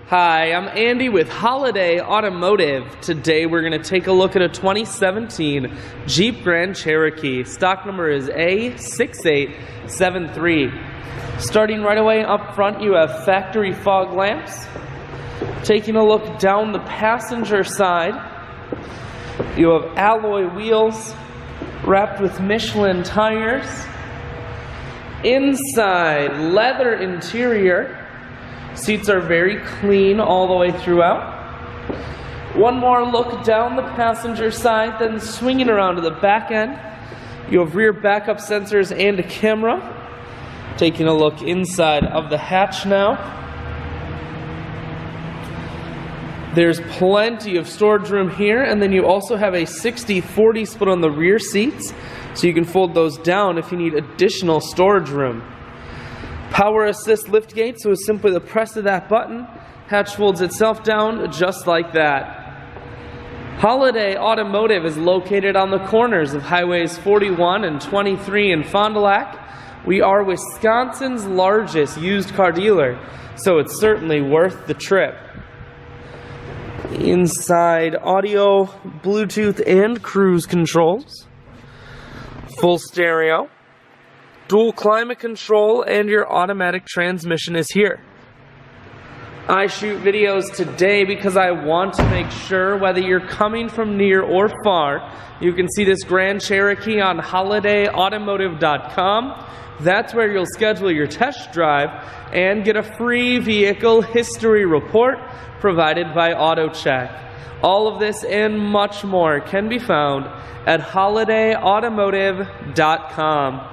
Hi, I'm Andy with Holiday Automotive. Today we're going to take a look at a 2017 Jeep Grand Cherokee. Stock number is A6873. Starting right away up front, you have factory fog lamps. Taking a look down the passenger side, you have alloy wheels wrapped with Michelin tires. Inside, leather interior. Seats are very clean all the way throughout. One more look down the passenger side, then swinging around to the back end. You have rear backup sensors and a camera. Taking a look inside of the hatch now. There's plenty of storage room here, and then you also have a 60-40 split on the rear seats, so you can fold those down if you need additional storage room. Power assist lift gate, so it's simply the press of that button. Hatch folds itself down just like that. Holiday Automotive is located on the corners of highways 41 and 23 in Fond du Lac. We are Wisconsin's largest used car dealer, so it's certainly worth the trip. Inside, audio, Bluetooth, and cruise controls. Full stereo. Dual climate control, and your automatic transmission is here. I shoot videos today because I want to make sure whether you're coming from near or far, you can see this Grand Cherokee on holidayautomotive.com. That's where you'll schedule your test drive and get a free vehicle history report provided by AutoCheck. All of this and much more can be found at holidayautomotive.com.